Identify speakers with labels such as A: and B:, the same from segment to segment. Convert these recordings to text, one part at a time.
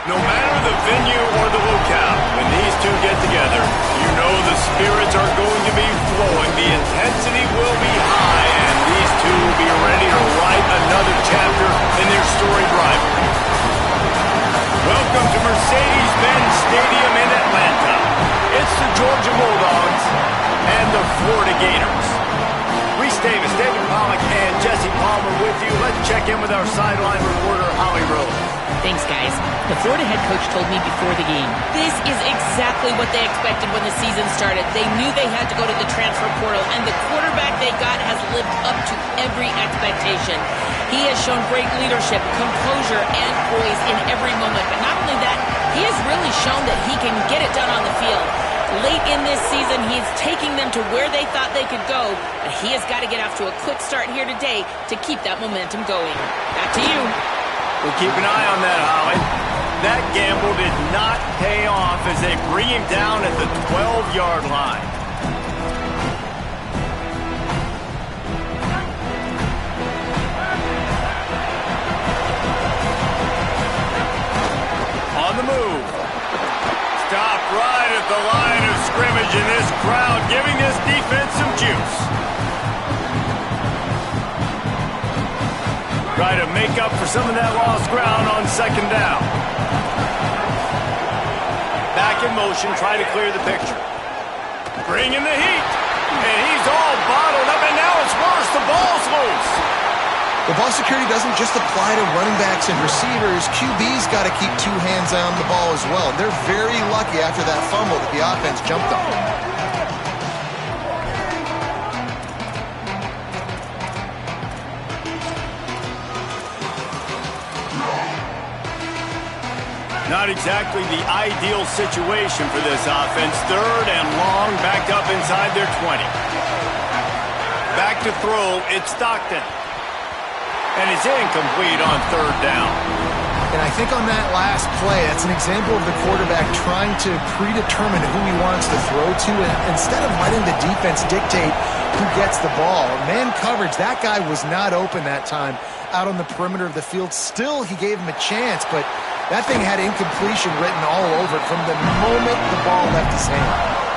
A: No matter the venue or the locale, when these two get together, you know the spirits are going to be flowing, the intensity will be high, and these two will be ready to write another chapter in their storied rivalry. Welcome to Mercedes-Benz Stadium in Atlanta. It's the Georgia Bulldogs and the Florida Gators. Reese Davis, David Pollack, and Jesse Palmer with you. Let's check in with our sideline reporter, Holly Rose.
B: Thanks, guys. The Florida head coach told me before the game, this is exactly what they expected when the season started. They knew they had to go to the transfer portal, and the quarterback they got has lived up to every expectation. He has shown great leadership, composure, and poise in every moment. But not only that, he has really shown that he can get it done on the field. Late in this season, he's taking them to where they thought they could go, but he has got to get off to a quick start here today to keep that momentum going. Back to you.
A: We'll keep an eye on that, Holly. That gamble did not pay off as they bring him down at the 12-yard line. On the move. Stop right at the line of scrimmage, and this crowd giving this defense some juice. Try to make up for some of that lost ground on second down. Back in motion, try to clear the picture. Bring in the heat. And he's all bottled up, and now it's worse. The ball's loose.
C: The ball security doesn't just apply to running backs and receivers. QB's got to keep two hands on the ball as well. They're very lucky after that fumble that the offense jumped on.
A: Not exactly the ideal situation for this offense. Third and long, backed up inside their 20. Back to throw, it's Stockton. And it's incomplete on third down.
D: And I think on that last play, that's an example of the quarterback trying to predetermine who he wants to throw to, and instead of letting the defense dictate who gets the ball. Man coverage, that guy was not open that time out on the perimeter of the field. Still, he gave him a chance, but that thing had incompletion written all over it from the moment the ball left his hand.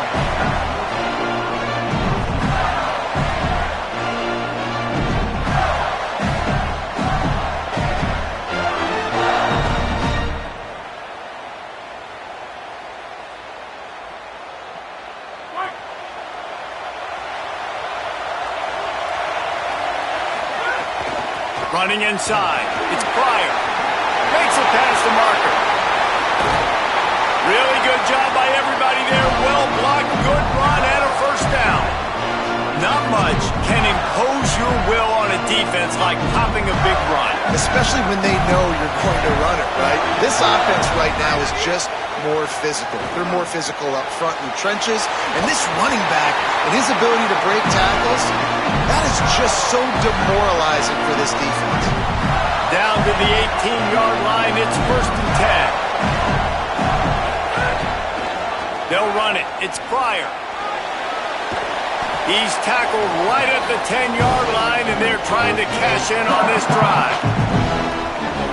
A: Running inside. It's Pryor. Makes it past the marker. Really good job by everybody there. Well blocked, good run, and a first down. Not much can impose your will on a defense like popping a big run.
D: Especially when they know you're going to run
C: This offense right now is just more physical. They're more physical up front in the trenches. And this running back and his ability to break tackles, that is just so demoralizing for this defense.
A: Down to the 18-yard line, it's 1st and 10. They'll run it. It's Pryor. He's tackled right at the 10-yard line, and they're trying to cash in on this drive.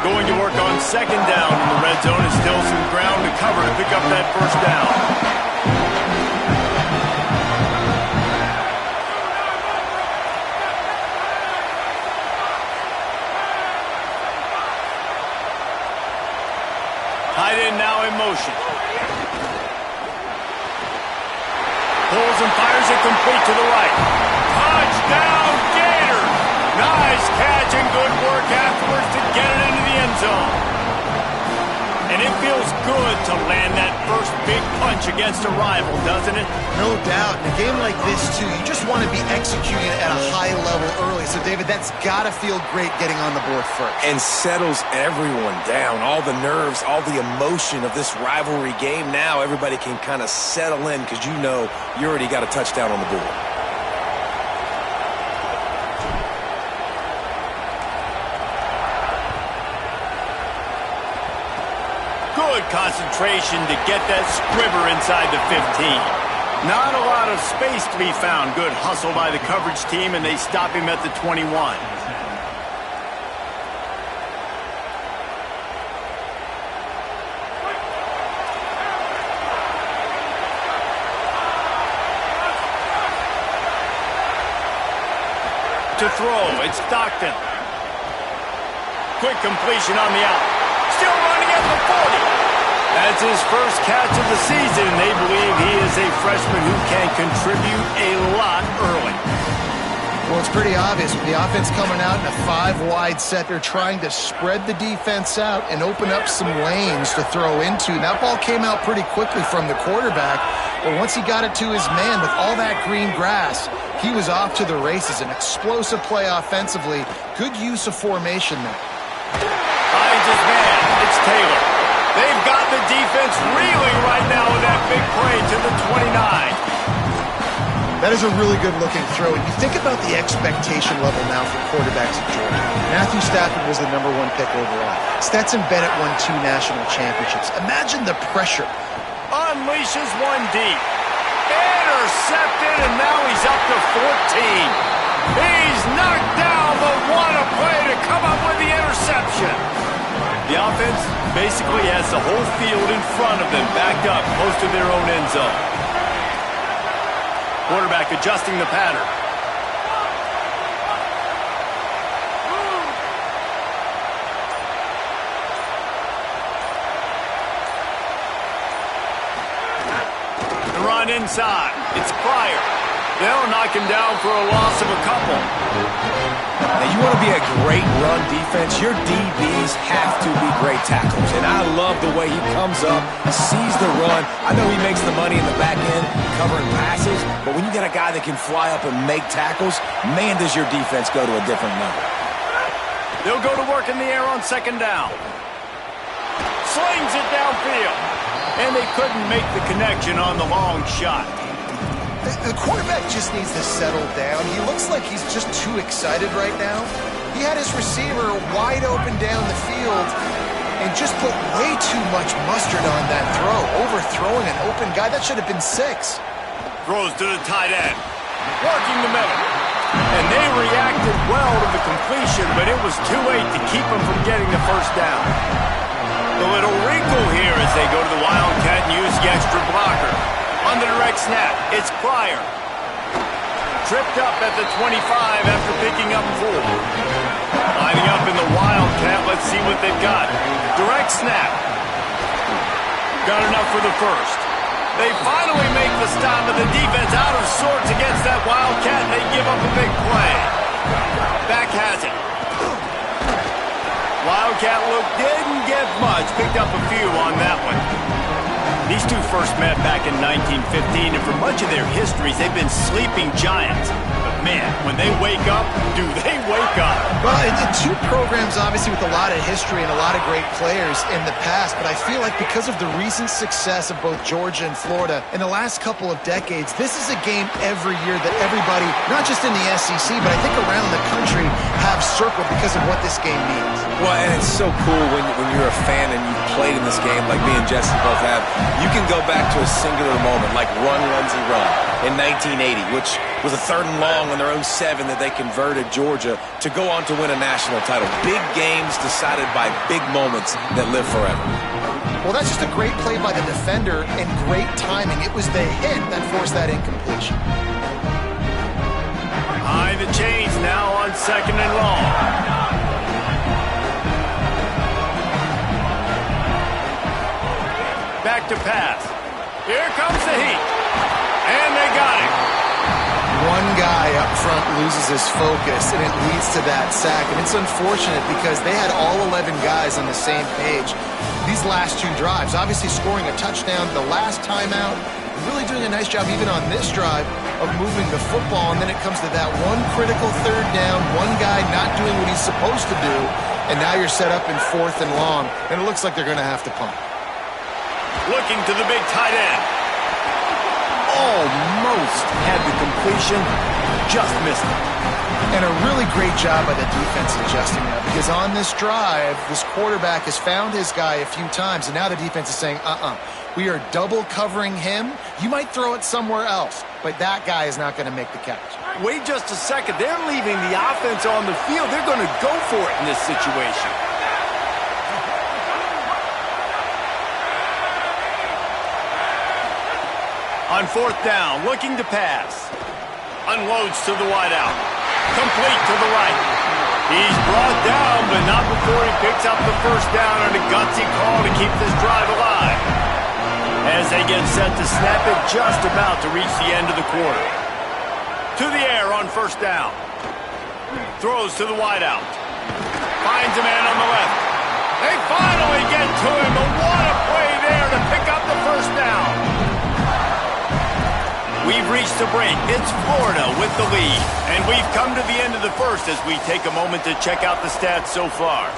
A: Going to work on 2nd down in the red zone. Is still some ground to cover to pick up that 1st down. Tight end now in motion. Pulls and fires it complete to the right. Touchdown, Gators! Nice catch and good work afterwards to get it into the end zone. And it feels good to land that first big punch against a rival, doesn't it?
C: No doubt. In a game like this, too, you just want to be executing at a high level early. So, David, that's got to feel great getting on the board first.
E: And settles everyone down. All the nerves, all the emotion of this rivalry game. Now everybody can kind of settle in because you know you already got a touchdown on the board.
A: Good concentration to get that squibber inside the 15. Not a lot of space to be found. Good hustle by the coverage team, and they stop him at the 21. To throw, it's Stockton. Quick completion on the out. Still running at the 40. That's his first catch of the season, and they believe he is a freshman who can contribute a lot early.
C: Well, it's pretty obvious. With the offense coming out in a 5-wide set, they're trying to spread the defense out and open up some lanes to throw into. And that ball came out pretty quickly from the quarterback, but once he got it to his man with all that green grass, he was off to the races. An explosive play offensively. Good use of formation there.
A: Finds his man. It's Taylor. They've got the defense reeling right now with that big play to the 29.
C: That is a really good-looking throw. And you think about the expectation level now for quarterbacks at Georgia. Matthew Stafford was the #1 pick overall. Stetson Bennett won 2 national championships. Imagine the pressure.
A: Unleashes one deep. Intercepted, and now he's up to 14. He's knocked down, but what a play to come up with the interception. The offense basically has the whole field in front of them, backed up close to their own end zone. Quarterback adjusting the pattern. The run inside. It's Pryor. They'll knock him down for a loss of a couple.
E: Now, you want to be a great run defense, your DBs have to be great tackles. And I love the way he comes up, sees the run. I know he makes the money in the back end covering passes, but when you got a guy that can fly up and make tackles, man, does your defense go to a different level.
A: They'll go to work in the air on 2nd down. Slings it downfield. And they couldn't make the connection on the long shot.
C: The quarterback just needs to settle down. He looks like he's just too excited right now. He had his receiver wide open down the field and just put way too much mustard on that throw, overthrowing an open guy. That should have been 6.
A: Throws to the tight end. Working the middle. And they reacted well to the completion, but it was too late to keep them from getting the 1st down. The little wrinkle here as they go to the Wildcat and use the extra blocker. On the direct snap, it's Pryor. Tripped up at the 25 after picking up 4. Lining up in the Wildcat, let's see what they've got. Direct snap. Got enough for the 1st. They finally make the stop, but the defense out of sorts against that Wildcat, and they give up a big play. Back has it. Wildcat look didn't get much. Picked up a few on that one. These two first met back in 1915, and for much of their histories, they've been sleeping giants. But man, when they wake up, do they wake up?
C: Well, two programs, obviously, with a lot of history and a lot of great players in the past, but I feel like because of the recent success of both Georgia and Florida in the last couple of decades, this is a game every year that everybody, not just in the SEC, but I think around the country, have circled because of what this game means.
E: Well, and it's so cool when you're a fan and you've played in this game like me and Jesse both have. You can go back to a singular moment like Run, Lindsey, Run in 1980, which was a 3rd and long on their own 7 that they converted Georgia to go on to win a national title. Big games decided by big moments that live forever.
C: Well, that's just a great play by the defender and great timing. It was the hit that forced that incompletion.
A: High the chains now on 2nd and long. Back to pass. Here comes the heat. And they got him.
C: One guy up front loses his focus, and it leads to that sack. And it's unfortunate because they had all 11 guys on the same page. These last 2 drives, obviously scoring a touchdown, the last timeout, really doing a nice job even on this drive of moving the football. And then it comes to that one critical 3rd down, one guy not doing what he's supposed to do, and now you're set up in 4th and long, and it looks like they're going to have to punt.
A: Looking to the big tight end. Almost had the completion, just missed it.
C: And a really great job by the defense adjusting that, because on this drive, this quarterback has found his guy a few times, and now the defense is saying, we are double covering him. You might throw it somewhere else, but that guy is not going to make the catch.
A: Wait just a second. They're leaving the offense on the field. They're going to go for it in this situation. On 4th down, looking to pass. Unloads to the wideout. Complete to the right. He's brought down, but not before he picks up the 1st down on a gutsy call to keep this drive alive. As they get set to snap it, just about to reach the end of the quarter. To the air on 1st down. Throws to the wideout. Finds a man on the left. They finally get to him, but what a play there to pick up the 1st down. We've reached the break. It's Florida with the lead. And we've come to the end of the 1st as we take a moment to check out the stats so far.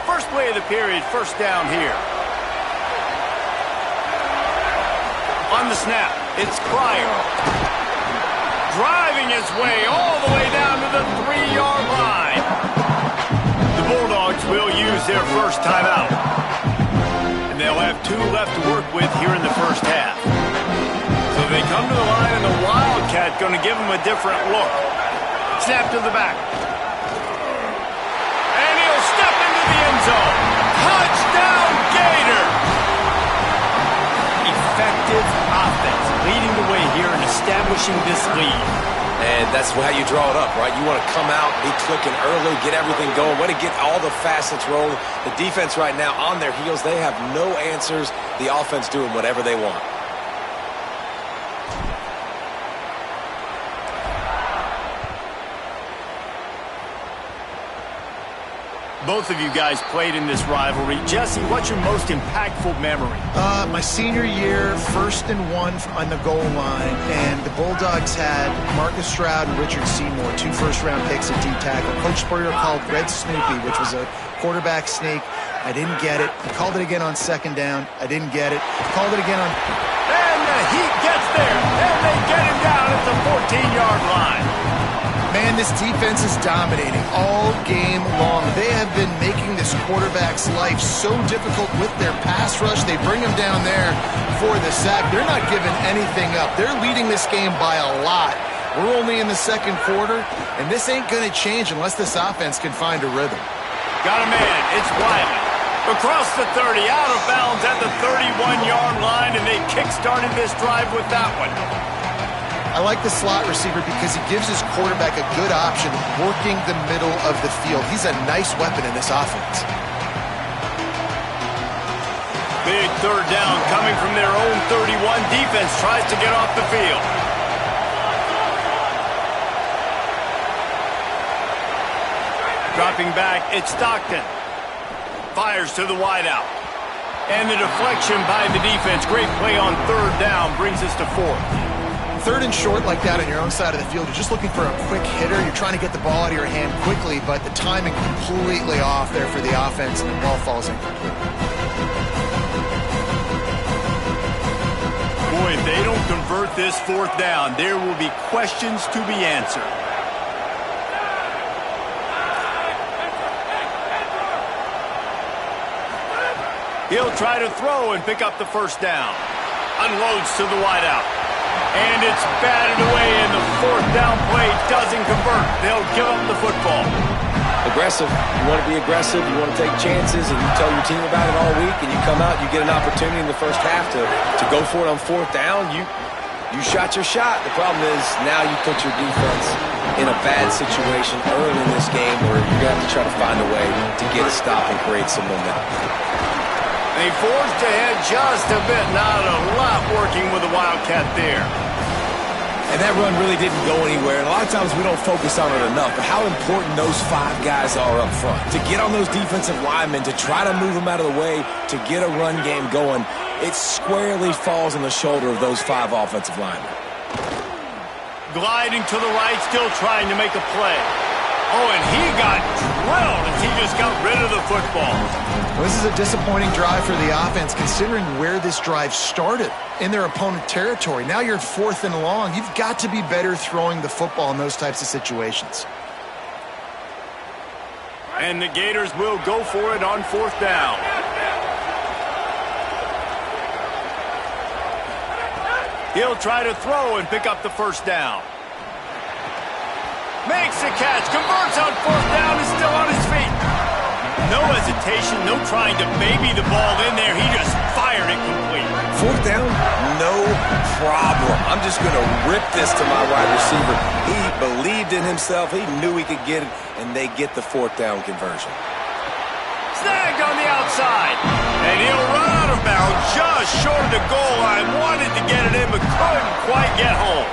A: First play of the period, 1st down here. On the snap, it's Pryor. Driving his way all the way down to the 3-yard line. The Bulldogs will use their 1st timeout. And they'll have 2 left to work with here in the 1st half. So they come to the line, and the Wildcat going to give them a different look. Snap to the back. And he'll step into the end zone. Touchdown, Gator! Effective offense, leading the way here and establishing this lead.
E: And that's how you draw it up, right? You want to come out, be clicking early, get everything going, way to get all the facets rolling. The defense right now on their heels, they have no answers. The offense doing whatever they want.
A: Both of you guys played in this rivalry. Jesse, what's your most impactful memory?
C: My senior year, 1st and 1 on the goal line, and the Bulldogs had Marcus Stroud and Richard Seymour, 2 first-round picks at D-tackle. Coach Spurrier called Red Snoopy, which was a quarterback sneak. I didn't get it. He called it again on 2nd down. I didn't get it. He called it again on...
A: And the Heat gets there, and they get him down at the 14-yard line.
C: Man, this defense is dominating all game long. They have been making this quarterback's life so difficult with their pass rush. They bring him down there for the sack. They're not giving anything up. They're leading this game by a lot. We're only in the 2nd quarter, and this ain't going to change unless this offense can find a rhythm.
A: Got a man. It's Wiley. Across the 30, out of bounds at the 31-yard line, and they kick-started this drive with that one.
C: I like the slot receiver because he gives his quarterback a good option working the middle of the field. He's a nice weapon in this offense.
A: Big 3rd down coming from their own 31. Defense tries to get off the field. Dropping back, it's Stockton. Fires to the wideout. And the deflection by the defense. Great play on 3rd down brings us to 4th.
C: Third and short like that on your own side of the field, you're just looking for a quick hitter. You're trying to get the ball out of your hand quickly, but the timing completely off there for the offense, and the ball falls incomplete.
A: Boy, if they don't convert this fourth down, there will be questions to be answered. He'll try to throw and pick up the first down. Unloads to the wideout. And it's batted away, and the fourth down play doesn't convert. They'll give up the football.
E: Aggressive. You want to be aggressive. You want to take chances, and you tell your team about it all week, and you come out, you get an opportunity in the first half to go for it on fourth down. You shot your shot. The problem is now you put your defense in a bad situation early in this game where you're going to have to try to find a way to get a stop and create some momentum.
A: They forged ahead just a bit. Not a lot working with the Wildcat there.
E: And that run really didn't go anywhere. And a lot of times we don't focus on it enough. But how important those 5 guys are up front. To get on those defensive linemen, to try to move them out of the way, to get a run game going, it squarely falls on the shoulder of those 5 offensive linemen.
A: Gliding to the right, still trying to make a play. Oh, and he got drilled as he just got rid of the football.
C: Well, this is a disappointing drive for the offense, considering where this drive started in their opponent territory. Now you're 4th and long. You've got to be better throwing the football in those types of situations.
A: And the Gators will go for it on 4th down. He'll try to throw and pick up the first down. Makes the catch, converts on 4th down, is still on his feet. No hesitation, no trying to baby the ball in there. He just fired it complete.
E: 4th down, no problem. I'm just going to rip this to my wide receiver. He believed in himself. He knew he could get it, and they get the 4th down conversion.
A: Snagged on the outside, and he'll run out of bounds just short of the goal line. Wanted to get it in, but couldn't quite get home.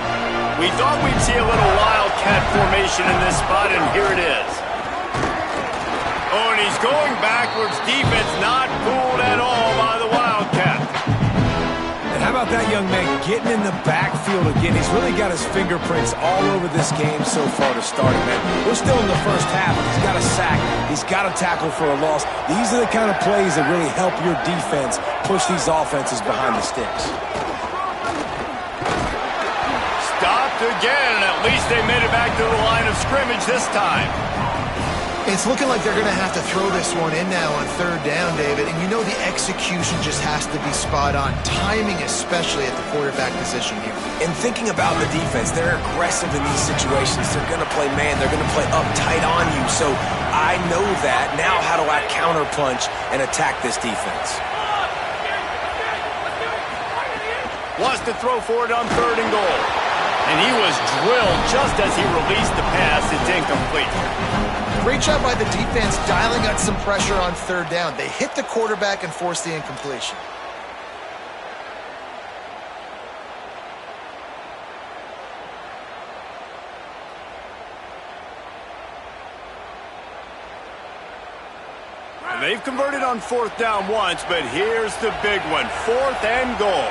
A: We thought we'd see a little Wildcat formation in this spot, and here it is. Oh, and he's going backwards. Defense not fooled at all by the Wildcat.
E: And how about that young man getting in the backfield again? He's really got his fingerprints all over this game so far to start it, man. We're still in the first half, but he's got a sack. He's got a tackle for a loss. These are the kind of plays that really help your defense push these offenses behind the sticks.
A: Stopped again, and at least they made it back to the line of scrimmage this time.
C: It's looking like they're going to have to throw this one in now on 3rd down, David. And you know the execution just has to be spot on. Timing, especially at the quarterback position here.
E: And thinking about the defense, they're aggressive in these situations. They're going to play man. They're going to play uptight on you. So I know that. Now how do I counterpunch and attack this defense?
A: Wants to throw for it on 3rd and goal. And he was drilled just as he released the pass. It's incomplete.
C: Great job by the defense dialing out some pressure on 3rd down. They hit the quarterback and forced the incompletion.
A: They've converted on 4th down once, but here's the big one. 4th and goal.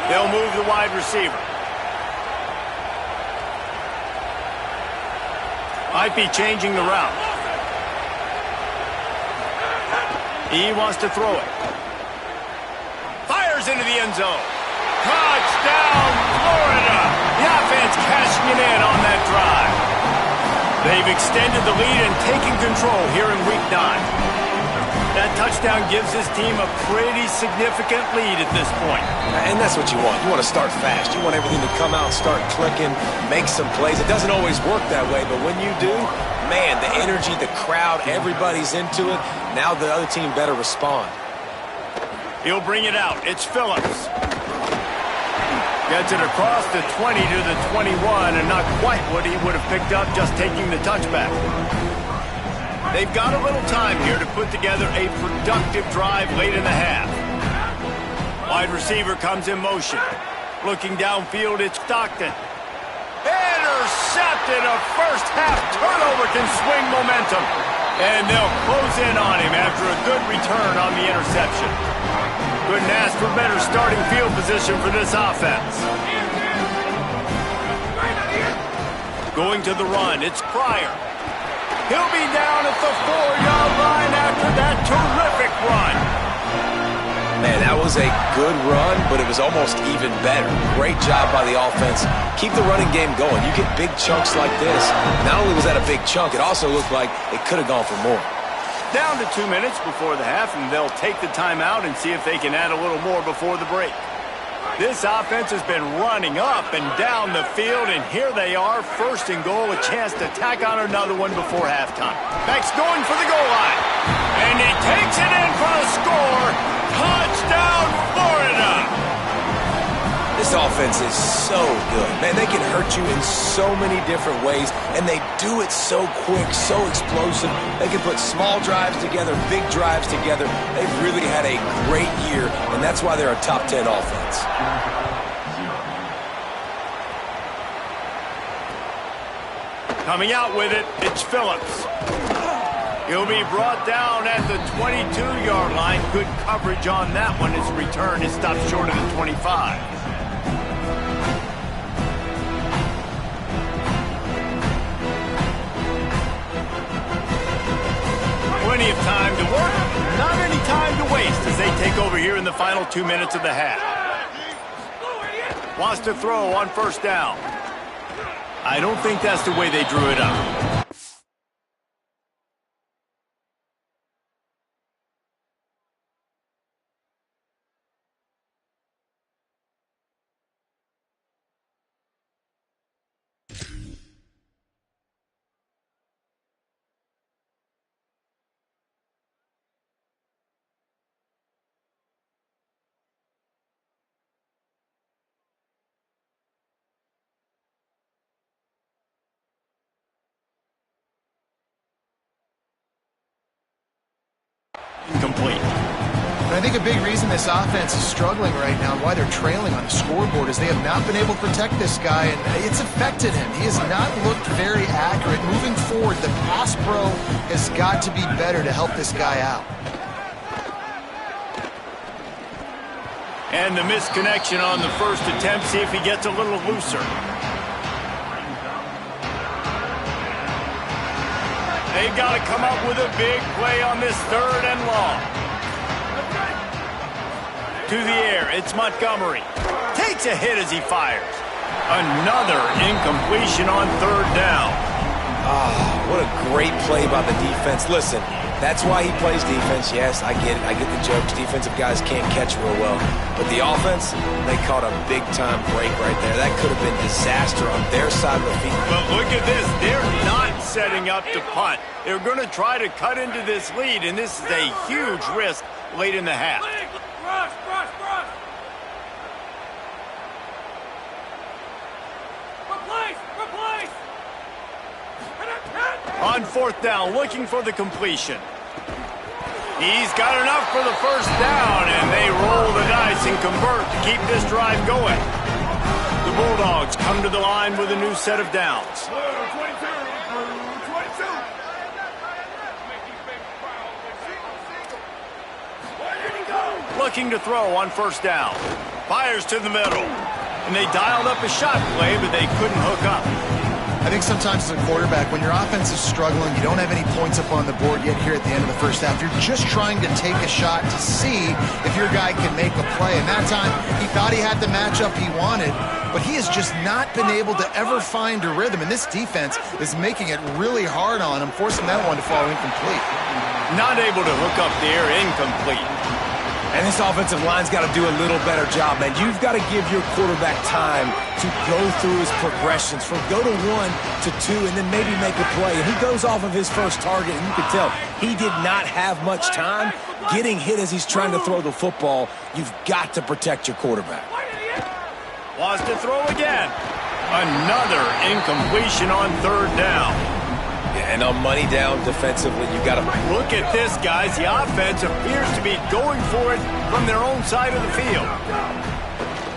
A: They'll move the wide receiver. Might be changing the route. He wants to throw it. Fires into the end zone. Touchdown, Florida. The offense cashing it in on that drive. They've extended the lead and taken control here in Week 9. That touchdown gives his team a pretty significant lead at this point.
E: And that's what you want. You want to start fast. You want everything to come out, start clicking, make some plays. It doesn't always work that way, but when you do, man, the energy, the crowd, everybody's into it. Now the other team better respond.
A: He'll bring it out. It's Phillips. Gets it across the 20 to the 21, and not quite what he would have picked up just taking the touchback. They've got a little time here to put together a productive drive late in the half. Wide receiver comes in motion. Looking downfield, it's Stockton. Intercepted. A first half turnover can swing momentum. And they'll close in on him after a good return on the interception. Couldn't ask for better starting field position for this offense. Going to the run, it's Pryor. He'll be down at the 4-yard line after that terrific run.
E: Man, that was a good run, but it was almost even better. Great job by the offense. Keep the running game going. You get big chunks like this. Not only was that a big chunk, it also looked like it could have gone for more.
A: Down to 2 minutes before the half, and they'll take the timeout and see if they can add a little more before the break. This offense has been running up and down the field, and here they are, first and goal, a chance to tack on another one before halftime. Beck's going for the goal line, and he takes it in for the score. Touchdown, Florida!
E: This offense is so good. Man, they can hurt you in so many different ways, and they do it so quick, so explosive. They can put small drives together, big drives together. They've really had a great year, and that's why they're a top 10 offense.
A: Coming out with it, it's Phillips. He'll be brought down at the 22-yard line. Good coverage on that one. His return is stopped short of the 25. Plenty of time to work, not any time to waste as they take over here in the final 2 minutes of the half. Wants to throw on first down. I don't think that's the way they drew it up. Incomplete.
C: And I think a big reason this offense is struggling right now and why they're trailing on the scoreboard is they have not been able to protect this guy, and it's affected him. He has not looked very accurate. Moving forward, the pass pro has got to be better to help this guy out.
A: And the misconnection on the first attempt. See if he gets a little looser. They've got to come up with a big play on this third and long. To the air, it's Montgomery. Takes a hit as he fires. Another incompletion on third down.
E: What a great play by the defense. Listen, that's why he plays defense. Yes, I get it. I get the jokes. Defensive guys can't catch real well. But the offense, they caught a big-time break right there. That could have been disaster on their side of the field.
A: But look at this. They're not setting up to punt. They're going to try to cut into this lead, and this is a huge risk late in the half.
F: Rush, rush, rush! Replace! Replace!
A: On fourth down, looking for the completion. He's got enough for the first down, and they roll the dice and convert to keep this drive going. The Bulldogs come to the line with a new set of downs. Looking to throw on first down. Fires to the middle. And they dialed up a shot play, but they couldn't hook up.
C: I think sometimes as a quarterback, when your offense is struggling, you don't have any points up on the board yet here at the end of the first half. You're just trying to take a shot to see if your guy can make a play. And that time, he thought he had the matchup he wanted, but he has just not been able to ever find a rhythm. And this defense is making it really hard on him, forcing that one to fall incomplete.
A: Not able to hook up there, incomplete.
E: And this offensive line's got to do a little better job, man. You've got to give your quarterback time to go through his progressions from go to 1 to 2 and then maybe make a play. And he goes off of his first target, and you can tell he did not have much time getting hit as he's trying to throw the football. You've got to protect your quarterback.
A: Wants to throw again. Another incompletion on third down.
E: And on money down defensively, you got to
A: look at this, guys. The offense appears to be going for it from their own side of the field.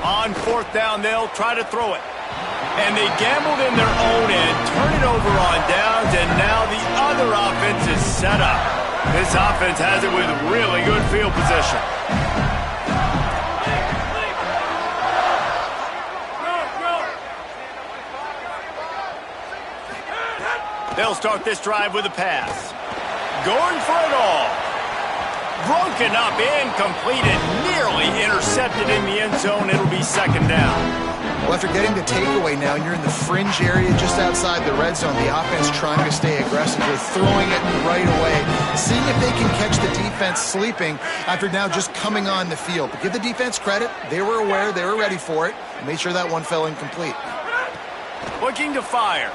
A: On fourth down, they'll try to throw it. And they gambled in their own end, turn it over on downs, and now the other offense is setup. This offense has it with really good field position. They'll start this drive with a pass. Going for it all. Broken up, incomplete, and nearly intercepted in the end zone. It'll be second down.
C: Well, after getting the takeaway now, you're in the fringe area just outside the red zone. The offense trying to stay aggressive. They're throwing it right away, seeing if they can catch the defense sleeping after now just coming on the field. But give the defense credit. They were aware. They were ready for it. Made sure that one fell incomplete.
A: Looking to fire.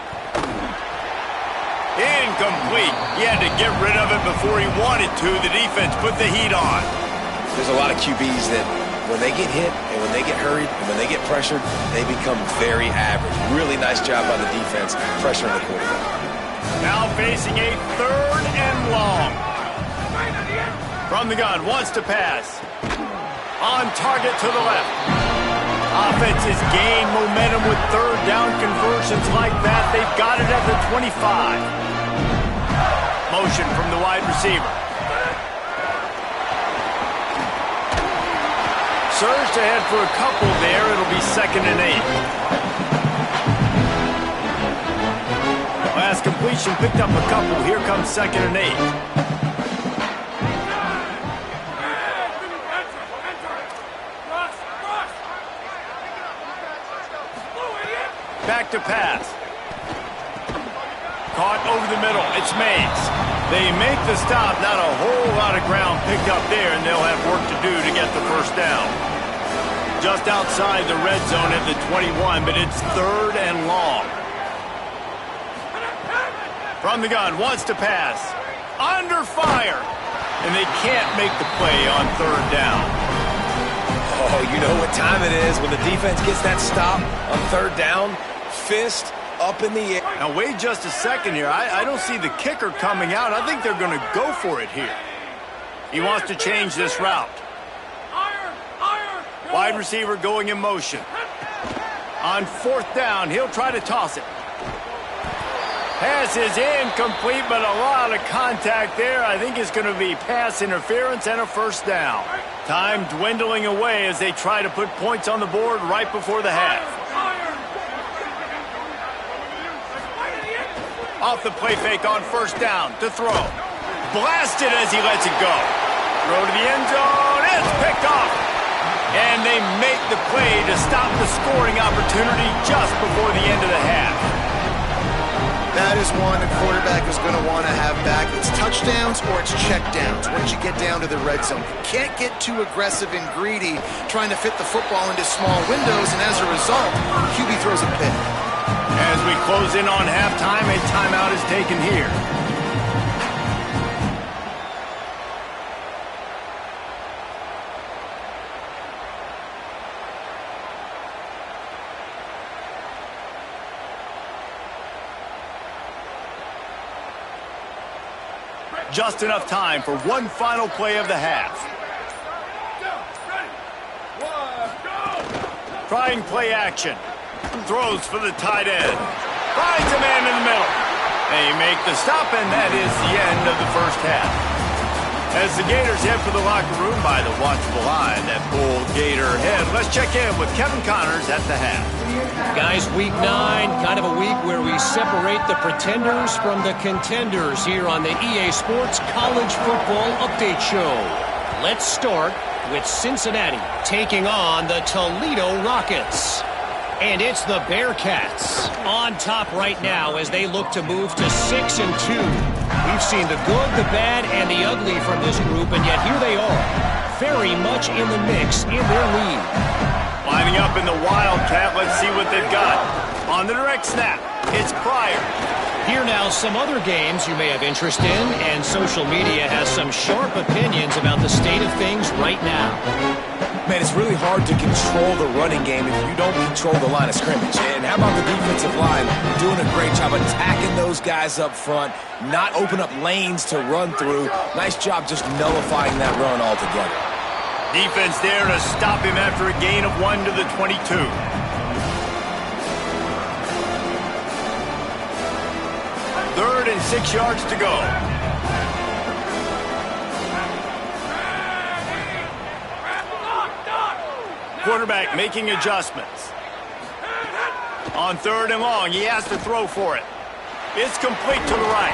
A: Incomplete. He had to get rid of it before he wanted to. The defense put the heat on.
E: There's a lot of QBs that when they get hit and when they get hurried and when they get pressured, they become very average. Really nice job by the defense pressuring the quarterback.
A: Now facing a third and long. From the gun, wants to pass. On target to the left. Offense has gained momentum with third down conversions like that. They've got it at the 25. Motion from the wide receiver. Surged ahead for a couple there. It'll be 2nd and 8. Last completion picked up a couple. Here comes 2nd and 8. Back to pass. Caught over the middle. It's Mays. They make the stop. Not a whole lot of ground picked up there, and they'll have work to do to get the first down. Just outside the red zone at the 21, but it's 3rd and long. From the gun, wants to pass. Under fire. And they can't make the play on 3rd down.
E: Oh, you know what time it is when the defense gets that stop on 3rd down. Fist up in the air.
A: Now, wait just a second here. I don't see the kicker coming out. I think they're going to go for it here. He wants to change this route. Wide receiver going in motion. On 4th down, he'll try to toss it. Pass is incomplete, but a lot of contact there. I think it's going to be pass interference and a first down. Time dwindling away as they try to put points on the board right before the half. Off the play fake on 1st down to throw. Blasted as he lets it go. Throw to the end zone. It's picked off. And they make the play to stop the scoring opportunity just before the end of the half.
C: That is one the quarterback is going to want to have back. It's touchdowns or it's checkdowns once you get down to the red zone. You can't get too aggressive and greedy trying to fit the football into small windows, and as a result, QB throws a pick.
A: As we close in on halftime, a timeout is taken here. Just enough time for one final play of the half. Trying play action. Throws for the tight end. Finds a man in the middle. They make the stop, and that is the end of the first half. As the Gators head for the locker room by the watchful eye, that bull Gator head. Let's check in with Kevin Connors at the half.
G: Guys, week 9, kind of a week where we separate the pretenders from the contenders here on the EA Sports College Football Update Show. Let's start with Cincinnati taking on the Toledo Rockets. And it's the Bearcats on top right now as they look to move to 6-2. We've seen the good, the bad, and the ugly from this group, and yet here they are, very much in the mix in their lead.
A: Lining up in the Wildcat, let's see what they've got. On the direct snap, it's Pryor.
G: Here now, some other games you may have interest in, and social media has some sharp opinions about the state of things right now.
E: Man, it's really hard to control the running game if you don't control the line of scrimmage. And how about the defensive line doing a great job attacking those guys up front, not open up lanes to run through. Nice job just nullifying that run altogether.
A: Defense there to stop him after a gain of 1 to the 22. Third and 6 yards to go. Quarterback making adjustments. On 3rd and long, he has to throw for it. It's complete to the right.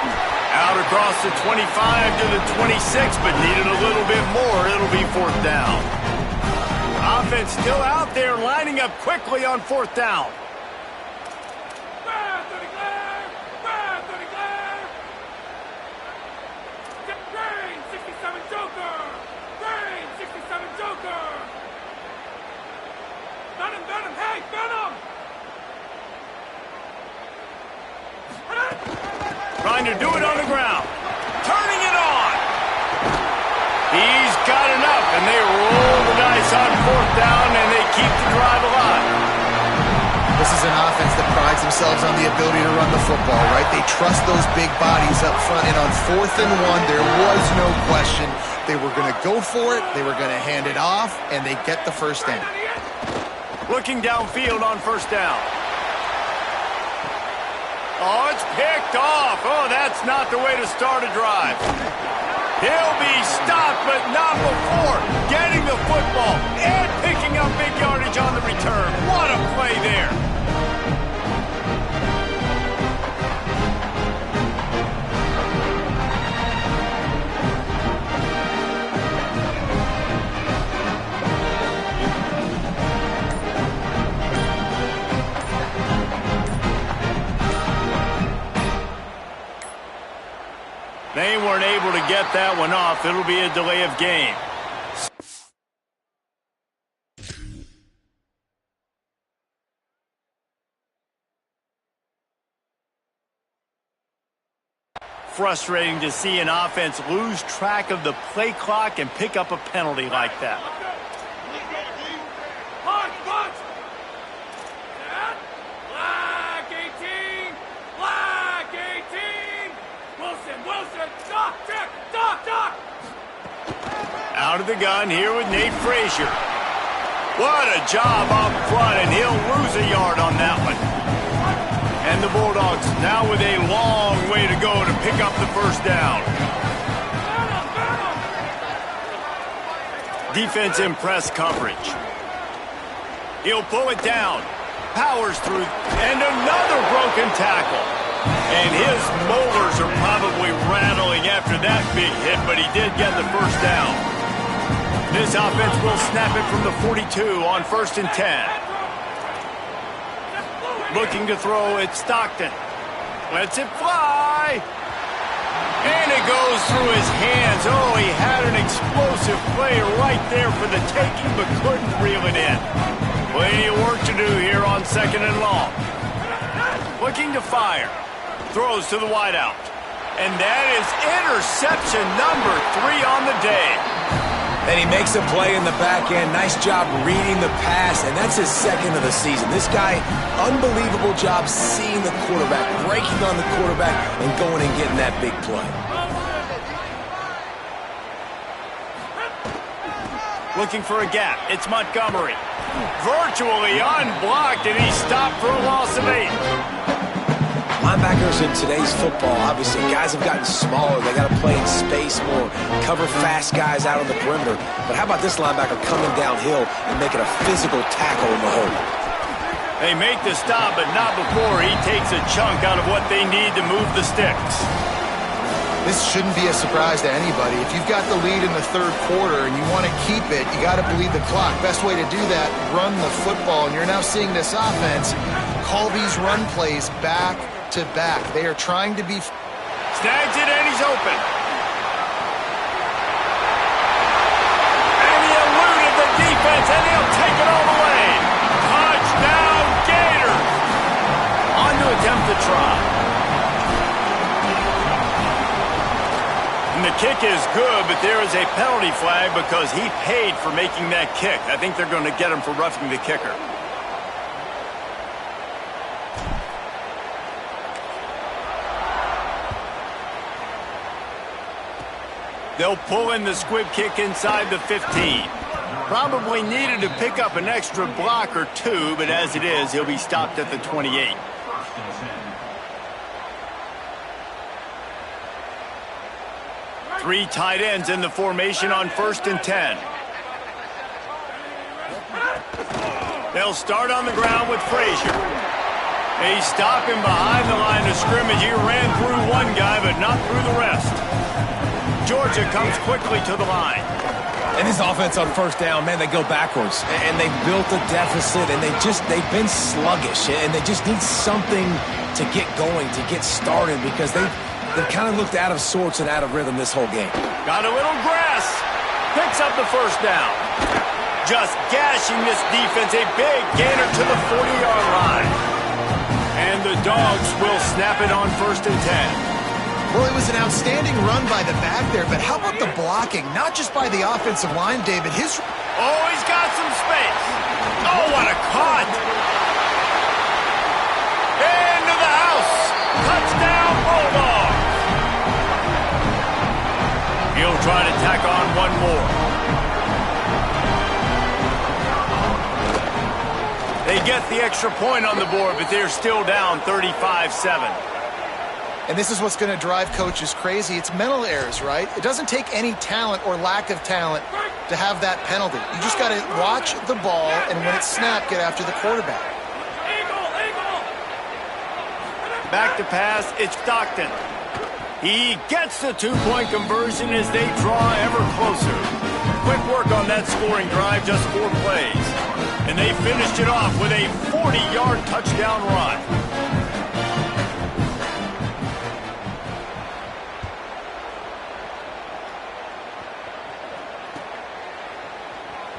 A: Out across the 25 to the 26, but needed a little bit more. It'll be 4th down. Offense still out there, lining up quickly on 4th down. Trying to do it on the ground. Turning it on. He's got enough, and they roll the dice on 4th down, and they keep the drive alive.
C: This is an offense that prides themselves on the ability to run the football, right? They trust those big bodies up front, and on 4th and 1, there was no question. They were going to go for it, they were going to hand it off, and they get the 1st down.
A: Looking downfield on 1st down. Oh, it's picked off. Oh, that's not the way to start a drive. He'll be stopped, but not before getting the football and picking up big yardage on the return. What a play there. They weren't able to get that one off. It'll be a delay of game. Frustrating to see an offense lose track of the play clock and pick up a penalty like that. Out of the gun here with Nate Frazier. What a job up front, and he'll lose a yard on that one. And the Bulldogs now with a long way to go to pick up the 1st down. Defense in press coverage. He'll pull it down. Powers through, and another broken tackle. And his molars are probably rattling after that big hit, but he did get the 1st down. This offense will snap it from the 42 on 1st and 10. Looking to throw at Stockton. Lets it fly. And it goes through his hands. Oh, he had an explosive play right there for the taking, but couldn't reel it in. Plenty of work to do here on 2nd and long. Looking to fire. Throws to the wideout. And that is interception number 3 on the day.
E: And he makes a play in the back end. Nice job reading the pass, and that's his 2nd of the season. This guy, unbelievable job seeing the quarterback, breaking on the quarterback, and going and getting that big play.
A: Looking for a gap. It's Montgomery. Virtually unblocked, and he's stopped for a loss of 8.
E: Linebackers in today's football, obviously, guys have gotten smaller. They got to play in space more, cover fast guys out on the perimeter. But how about this linebacker coming downhill and making a physical tackle in the hole?
A: They make the stop, but not before he takes a chunk out of what they need to move the sticks.
C: This shouldn't be a surprise to anybody. If you've got the lead in the 3rd quarter and you want to keep it, you got to bleed the clock. Best way to do that, run the football. And you're now seeing this offense call these run plays back to back. They are trying to be...
A: Snags it, and he's open. And he eluded the defense, and he'll take it all the way. Touchdown, Gators! On to attempt the try. And the kick is good, but there is a penalty flag because he paid for making that kick. I think they're going to get him for roughing the kicker. They'll pull in the squib kick inside the 15. Probably needed to pick up an extra block or 2, but as it is, he'll be stopped at the 28. Three tight ends in the formation on 1st and 10. They'll start on the ground with Frazier. They stop him behind the line of scrimmage. He ran through one guy, but not through the rest. Georgia comes quickly to the line.
E: And this offense on first down, man, they go backwards. And they built a deficit, and they've been sluggish. And they just need something to get going, to get started, because they've kind of looked out of sorts and out of rhythm this whole game.
A: Got a little grass. Picks up the first down. Just gashing this defense. A big gainer to the 40-yard line. And the Dogs will snap it on 1st and 10.
D: Well, it was an outstanding run by the back there, but how about the blocking? Not just by the offensive line, David.
A: Oh, he's got some space. Oh, what a cut. Into the house. Touchdown, Bulldogs. He'll try to tack on one more. They get the extra point on the board, but they're still down 35-7.
D: And this is what's going to drive coaches crazy. It's mental errors, right? It doesn't take any talent or lack of talent to have that penalty. You just got to watch the ball, and when it's snapped, get after the quarterback.
A: Back to pass, it's Stockton. He gets the two-point conversion as they draw ever closer. Quick work on that scoring drive, just 4 plays. And they finished it off with a 40-yard touchdown run.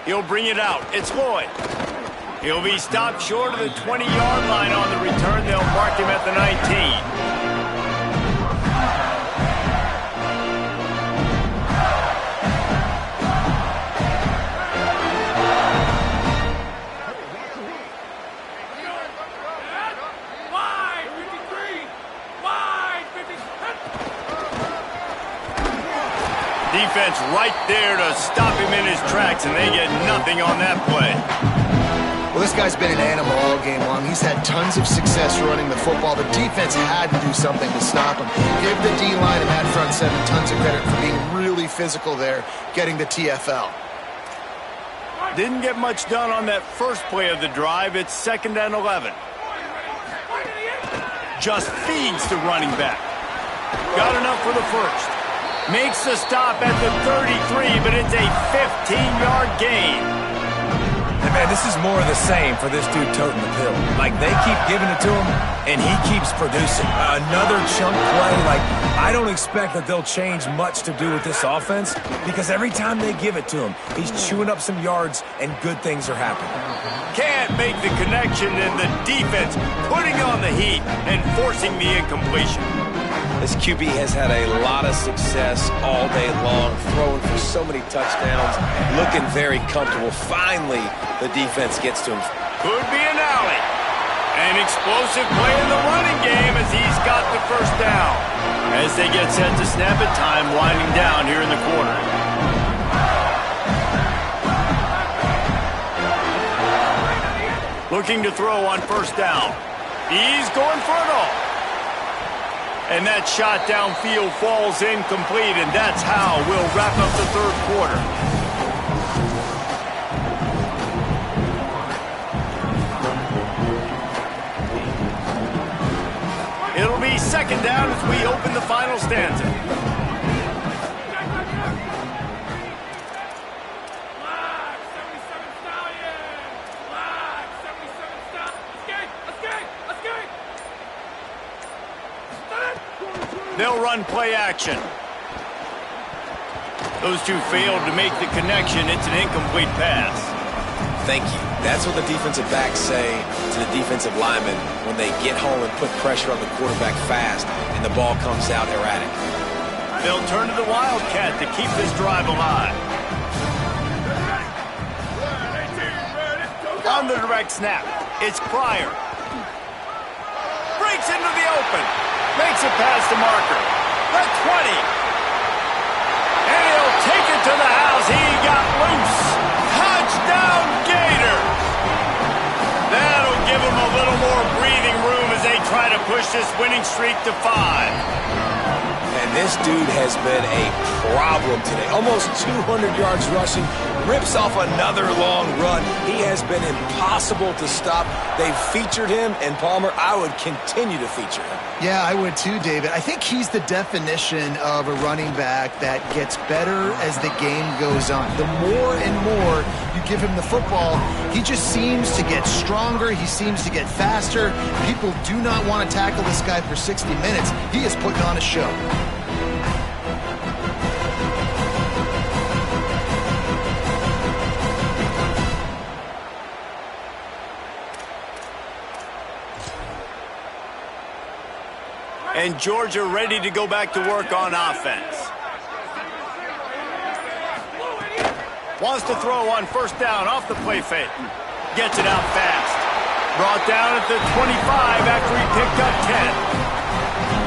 A: He'll bring it out. It's Lloyd. He'll be stopped short of the 20-yard line on the return. They'll mark him at the 19. Defense right there to stop him in his tracks, and they get nothing on that play.
D: Well, this guy's been an animal all game long. He's had tons of success running the football. The defense had to do something to stop him. Give the D-line and that front seven tons of credit for being really physical there, getting the TFL.
A: Didn't get much done on that first play of the drive. It's 2nd and 11. Just feeds the running back. Got enough for the first. Makes the stop at the 33, but it's a 15-yard gain.
E: And man, this is more of the same for this dude toting the pill. Like, they keep giving it to him, and he keeps producing. Another chunk play. Like, I don't expect that they'll change much to do with this offense, because every time they give it to him, he's chewing up some yards, and good things are happening.
A: Can't make the connection, and the defense putting on the heat and forcing the incompletion.
E: This QB has had a lot of success all day long, throwing for so many touchdowns, looking very comfortable. Finally, the defense gets to him.
A: Could be an alley. An explosive play in the running game as he's got the first down. As they get set to snap it, time winding down here in the quarter. Looking to throw on first down. He's going for it all. And that shot downfield falls incomplete, and that's how we'll wrap up the third quarter. It'll be 2nd down as we open the final stanza. They'll run play action. Those two failed to make the connection. It's an incomplete pass.
E: Thank you. That's what the defensive backs say to the defensive linemen when they get home and put pressure on the quarterback fast and the ball comes out erratic.
A: They'll turn to the Wildcat to keep this drive alive. On the direct snap, it's Pryor. Breaks into the open. Makes it past the marker. The 20. And he'll take it to the house. He got loose. Touchdown, Gator. That'll give him a little more breathing room as they try to push this winning streak to 5.
E: And This dude has been a problem today. Almost 200 yards rushing, rips off another long run. He has been impossible to stop. They've featured him, and Palmer, I would continue to feature him.
D: Yeah, I would too, David. I think he's the definition of a running back that gets better as the game goes on. The more and more you give him the football, he just seems to get stronger. He seems to get faster. People do not want to tackle this guy for 60 minutes. He is putting on a show.
A: And Georgia ready to go back to work on offense. Wants to throw on first down off the play fake. Gets it out fast. Brought down at the 25 after he picked up 10.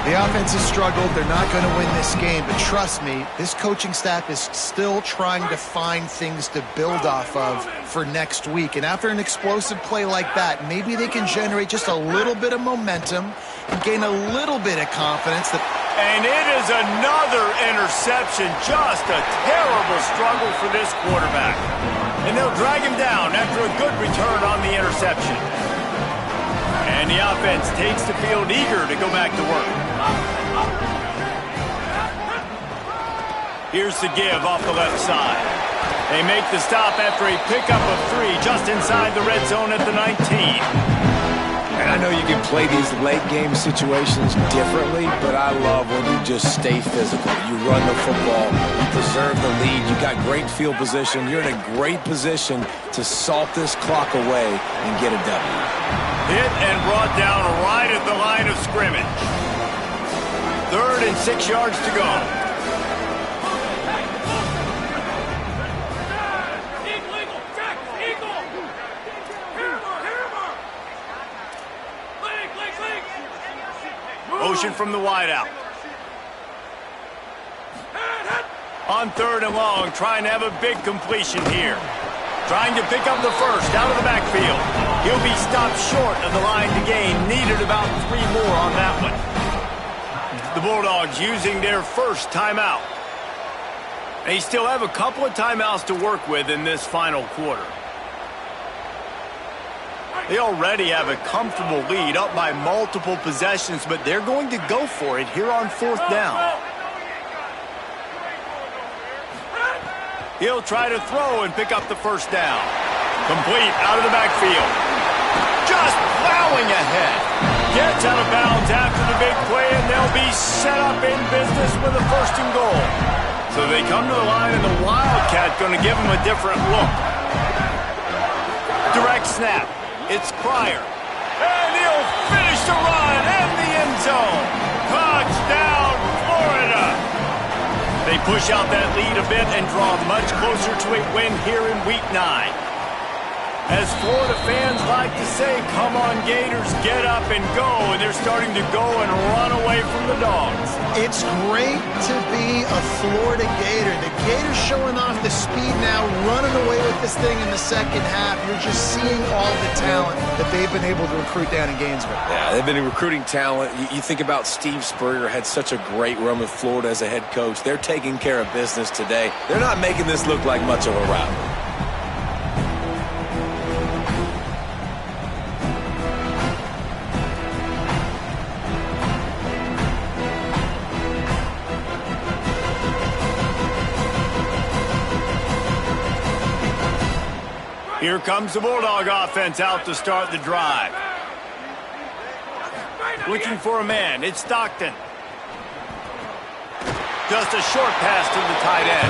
D: The offense has struggled. They're not going to win this game, but trust me, this coaching staff is still trying to find things to build off of for next week. And after an explosive play like that, maybe they can generate just a little bit of momentum and gain a little bit of confidence.
A: And it is another interception. Just a terrible struggle for this quarterback. And they'll drag him down after a good return on the interception. And the offense takes the field eager to go back to work. Here's the give off the left side. They make the stop after a pickup of 3 just inside the red zone at the 19.
E: And I know you can play these late game situations differently, but I love when you just stay physical. You run the football, you preserve the lead, you got great field position, you're in a great position to salt this clock away and get a W.
A: Hit and brought down right at the line of scrimmage. 3rd and 6 yards to go. Motion from the wideout. On 3rd and long, trying to have a big completion here. Trying to pick up the first out of the backfield. He'll be stopped short of the line to gain. Needed about 3 more on that one. The Bulldogs using their first timeout. They still have a couple of timeouts to work with in this final quarter. They already have a comfortable lead, up by multiple possessions, but they're going to go for it here on 4th down. He'll try to throw and pick up the first down. Complete out of the backfield. Just plowing ahead. Gets out of bounds after the big play, and they'll be set up in business with a 1st and goal. So they come to the line, and the Wildcat going to give them a different look. Direct snap. It's Pryor. And he'll finish the run in the end zone. Touchdown, Florida. They push out that lead a bit and draw much closer to a win here in Week 9. As Florida fans like to say, come on Gators, get up and go. And they're starting to go and run away from the Dogs.
D: It's great to be a Florida Gator. The Gators showing off the speed now, running away with this thing in the second half. You're just seeing all the talent that they've been able to recruit down in Gainesville.
E: Yeah, they've been recruiting talent. You think about Steve Spurrier, had such a great run with Florida as a head coach. They're taking care of business today. They're not making this look like much of a rivalry.
A: Here comes the Bulldog offense out to start the drive. Looking for a man. It's Stockton. Just a short pass to the tight end.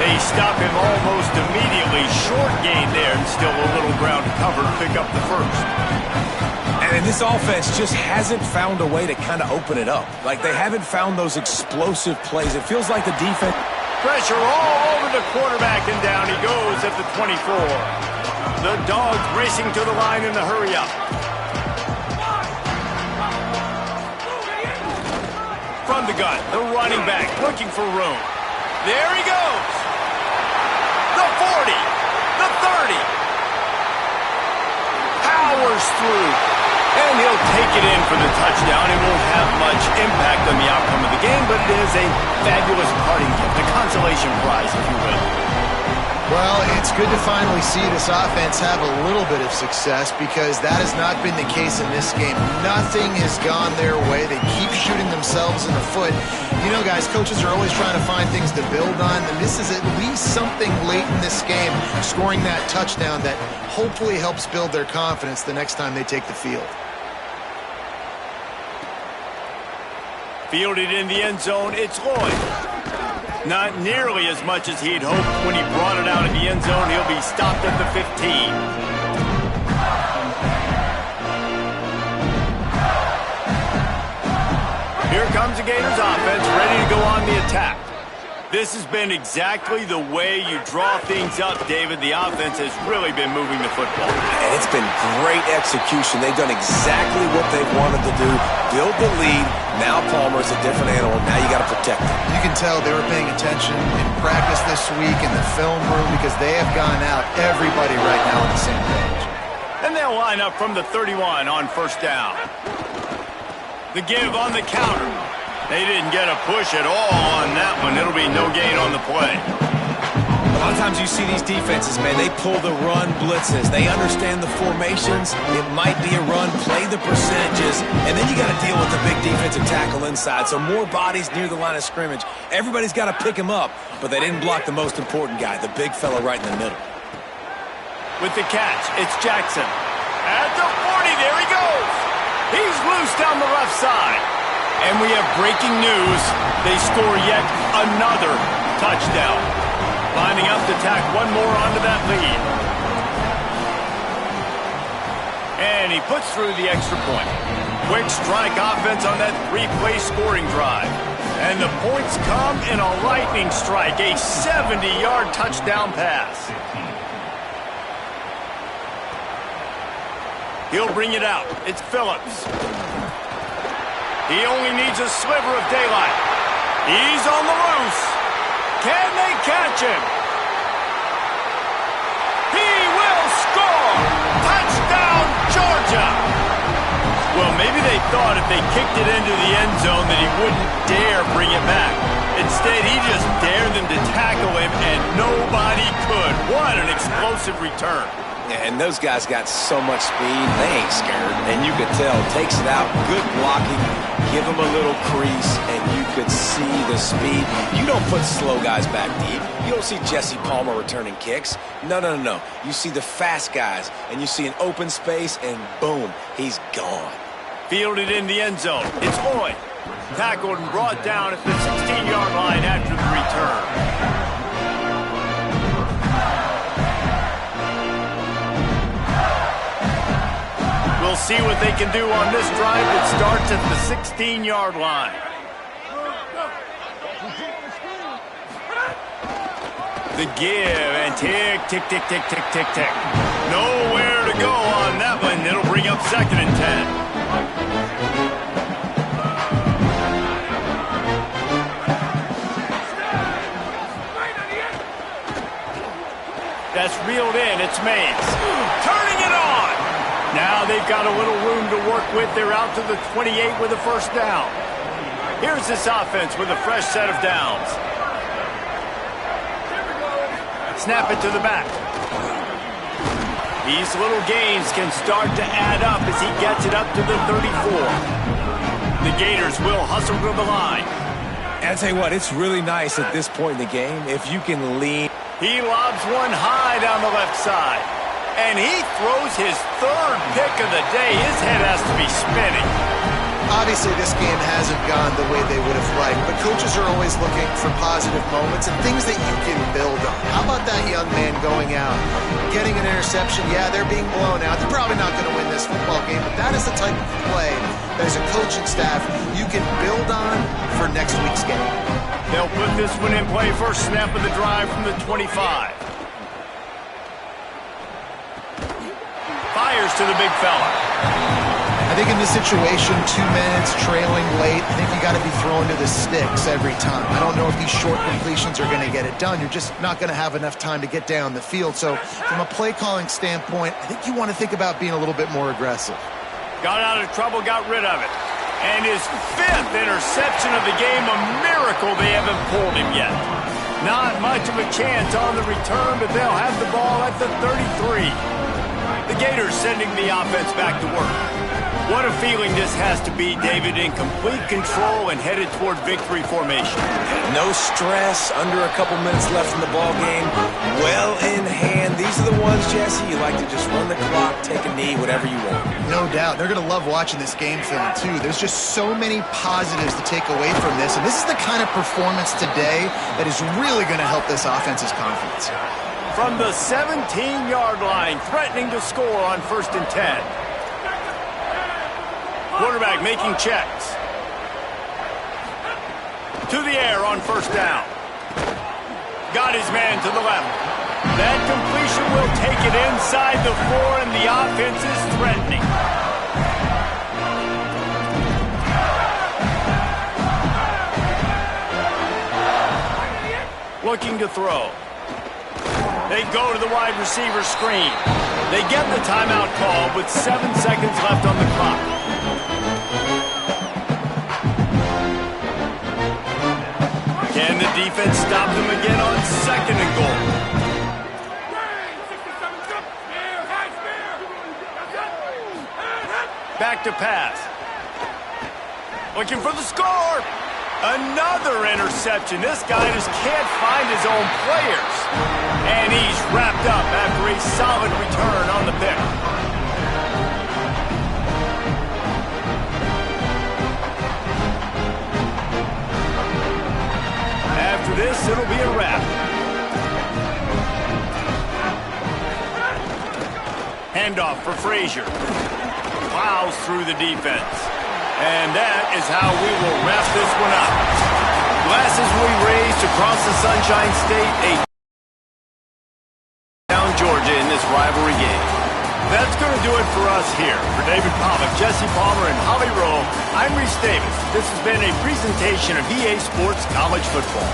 A: They stop him almost immediately. Short gain there, and still a little ground to cover to pick up the first.
E: And this offense just hasn't found a way to kind of open it up. Like, they haven't found those explosive plays. It feels like the defense...
A: Pressure all over the quarterback, and down he goes at the 24. The Dogs racing to the line in the hurry-up. From the gun, the running back looking for room. There he goes. The 40, the 30. Powers through. And he'll take it in for the touchdown. It won't have much impact on the outcome of the game, but it is a fabulous parting gift, a consolation prize, if you will.
C: Well, it's good to finally see this offense have a little bit of success because that has not been the case in this game. Nothing has gone their way. They keep shooting themselves in the foot. You know, guys, coaches are always trying to find things to build on, and this is at least something late in this game, scoring that touchdown that hopefully helps build their confidence the next time they take the field.
A: Fielded in the end zone, it's Lloyd. Not nearly as much as he'd hoped when he brought it out of the end zone. He'll be stopped at the 15. Here comes the Gators offense, ready to go on the attack. This has been exactly the way you draw things up, David. The offense has really been moving the football.
E: And it's been great execution. They've done exactly what they wanted to do. Build the lead. Now Palmer's a different animal. Now you got to protect him.
C: You can tell they were paying attention in practice this week in the film room because they have gone out, everybody right now on the same page.
A: And they'll line up from the 31 on first down. The give on the counter. They didn't get a push at all on that one. It'll be no gain on the play.
E: A lot of times you see these defenses, man, they pull the run blitzes. They understand the formations. It might be a run, play the percentages, and then you got to deal with the big defensive tackle inside. So more bodies near the line of scrimmage. Everybody's got to pick him up, but they didn't block the most important guy, the big fella right in the middle.
A: With the catch, it's Jackson. At the 40, there he goes. He's loose down the left side. And we have breaking news. They score yet another touchdown. Lining up to tack one more onto that lead. And he puts through the extra point. Quick strike offense on that three-play scoring drive. And the points come in a lightning strike, a 70-yard touchdown pass. He'll bring it out. It's Phillips. He only needs a sliver of daylight. He's on the loose. Can they catch him? He will score! Touchdown, Georgia! Well, maybe they thought if they kicked it into the end zone that he wouldn't dare bring it back. Instead, he just dared them to tackle him, and nobody could. What an explosive return.
E: And those guys got so much speed, they ain't scared. And you could tell, takes it out, good blocking, give them a little crease, and you could see the speed. You don't put slow guys back deep. You don't see Jesse Palmer returning kicks. No. You see the fast guys, and you see an open space, and boom, he's gone.
A: Fielded in the end zone. It's Lloyd. Tackled and brought down at the 16-yard line after the return. We'll see what they can do on this drive that starts at the 16-yard line. The give and tick, tick, tick, tick, tick, tick, tick. Nowhere to go on that one. It'll bring up 2nd and 10. That's reeled in. It's Mays. Turning it on. Now they've got a little room to work with. They're out to the 28 with a first down. Here's this offense with a fresh set of downs. Snap it to the back. These little gains can start to add up as he gets it up to the 34. The Gators will hustle to the line.
E: And I tell you what, it's really nice at this point in the game if you can lean.
A: He lobs one high down the left side. And he throws his 3rd pick of the day. His head has to be spinning.
C: Obviously, this game hasn't gone the way they would have liked, but coaches are always looking for positive moments and things that you can build on. How about that young man going out, getting an interception? Yeah, they're being blown out. They're probably not going to win this football game, but that is the type of play that as a coaching staff you can build on for next week's game.
A: They'll put this one in play. First snap of the drive from the 25. Fires to the big fella.
C: I think in this situation, 2 minutes, trailing late, I think you got to be throwing to the sticks every time. I don't know if these short completions are going to get it done. You're just not going to have enough time to get down the field. So from a play calling standpoint, I think you want to think about being a little bit more aggressive.
A: Got out of trouble, got rid of it. And his 5th interception of the game, a miracle they haven't pulled him yet. Not much of a chance on the return, but they'll have the ball at the 33. The Gators sending the offense back to work. What a feeling this has to be, David, in complete control and headed toward victory formation.
E: No stress, under a couple minutes left in the ball game. Well in hand. These are the ones, Jesse, you like to just run the clock, take a knee, whatever you want.
C: No doubt. They're going to love watching this game film, too. There's just so many positives to take away from this, and this is the kind of performance today that is really going to help this offense's confidence.
A: From the 17-yard line, threatening to score on 1st and 10. Quarterback making checks. To the air on 1st down. Got his man to the left. That completion will take it inside the 4, and the offense is threatening. Looking to throw. They go to the wide receiver screen. They get the timeout call with 7 seconds left on the clock. Can the defense stop them again on 2nd and goal? Back to pass. Looking for the score. Another interception. This guy just can't find his own players. And he's wrapped up after a solid return on the pick. After this, it'll be a wrap. Handoff for Frazier. Plows through the defense. And that is how we will wrap this one up. Glasses will be raised across the Sunshine State, down Georgia in this rivalry game. That's going to do it for us here. For David Pollack, Jesse Palmer, and Holly Rowe, I'm Reese Davis. This has been a presentation of EA Sports College Football.